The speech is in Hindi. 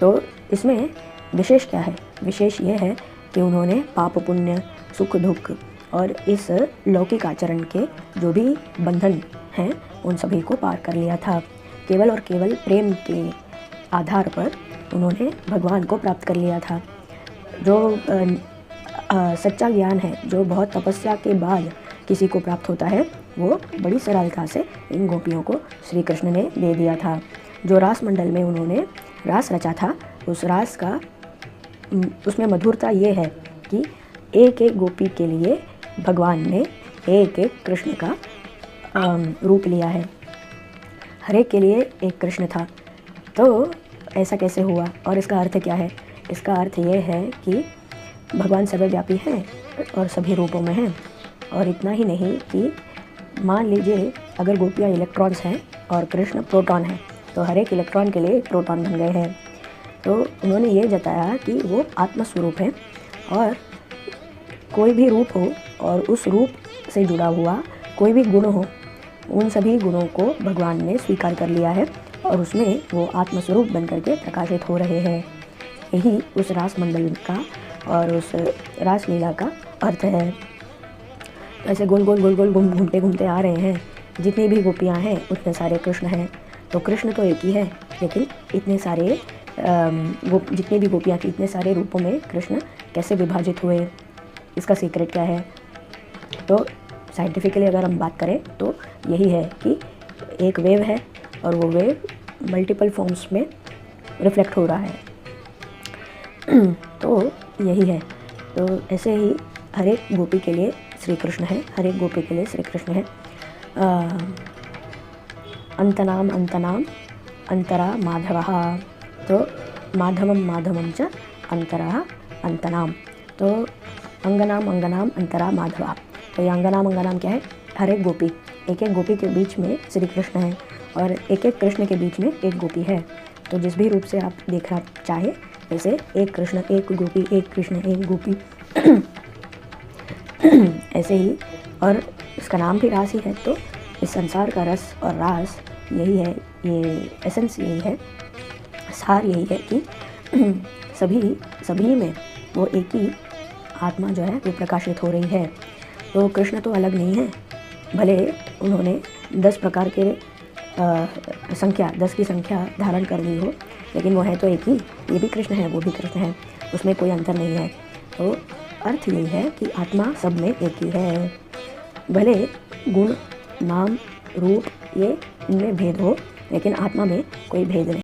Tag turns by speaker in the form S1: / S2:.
S1: तो इसमें विशेष क्या है? विशेष ये है कि उन्होंने पाप पुण्य, सुख दुख और इस लौकिक आचरण के जो भी बंधन हैं उन सभी को पार कर लिया था। केवल और केवल प्रेम के आधार पर उन्होंने भगवान को प्राप्त कर लिया था। जो सच्चा ज्ञान है, जो बहुत तपस्या के बाद किसी को प्राप्त होता है, वो बड़ी सरलता से इन गोपियों को श्री कृष्ण ने दे दिया था। जो रास मंडल में उन्होंने रास रचा था, उस रास का उसमें मधुरता ये है कि एक एक गोपी के लिए भगवान ने एक एक कृष्ण का रूप लिया है। हर एक के लिए एक कृष्ण था। तो ऐसा कैसे हुआ और इसका अर्थ क्या है? इसका अर्थ ये है कि भगवान सर्वव्यापी हैं और सभी रूपों में हैं। और इतना ही नहीं कि मान लीजिए अगर गोपियाँ इलेक्ट्रॉन्स हैं और कृष्ण प्रोटॉन हैं, तो हर एक इलेक्ट्रॉन के लिए एक प्रोटॉन बन गए हैं। तो उन्होंने ये जताया कि वो आत्मस्वरूप हैं और कोई भी रूप हो और उस रूप से जुड़ा हुआ कोई भी गुण हो, उन सभी गुणों को भगवान ने स्वीकार कर लिया है और उसमें वो आत्मस्वरूप बन करके प्रकाशित हो रहे हैं। यही उस रास मंडल का और उस रासलीला का अर्थ है। ऐसे गोल गोल गोल गोल घूमते घूमते आ रहे हैं। जितनी भी गोपियाँ हैं उतने सारे कृष्ण हैं। तो कृष्ण तो एक ही है, लेकिन इतने सारे जितनी भी गोपियाँ थी, इतने सारे रूपों में कृष्ण कैसे विभाजित हुए, इसका सीक्रेट क्या है? तो साइंटिफिकली अगर हम बात करें तो यही है कि एक वेव है और वो वेव मल्टीपल फॉर्म्स में रिफ्लेक्ट हो रहा है। तो यही है। तो ऐसे ही हर एक गोपी के लिए श्री कृष्ण है, हर एक गोपी के लिए श्री कृष्ण है। अंतनाम अंतनाम अंतरा माधवः। तो माधवम माधवम च अंतरा अंतनाम। तो अंगनाम अंगनाम अंतरा माधवा। तो ये अंगनाम अंगनाम क्या है? हर एक गोपी, एक एक गोपी के बीच में श्री कृष्ण है और एक एक कृष्ण के बीच में एक गोपी है। तो जिस भी रूप से आप देखना चाहे, जैसे एक कृष्ण एक गोपी, एक कृष्ण एक गोपी, ऐसे ही। और इसका नाम भी रास ही है। तो इस संसार का रस और रास यही है, ये एसेंस यही है, सार यही है कि सभी में वो एक ही आत्मा जो है वो प्रकाशित हो रही है। तो कृष्ण तो अलग नहीं है, भले उन्होंने 10 प्रकार के 10 की संख्या धारण कर ली हो, लेकिन वो है तो एक ही। ये भी कृष्ण है, वो भी कृष्ण है, उसमें कोई अंतर नहीं है। तो अर्थ यही है कि आत्मा सब में एक ही है। भले गुण, नाम, रूप ये इनमें भेद हो, लेकिन आत्मा में कोई भेद नहीं।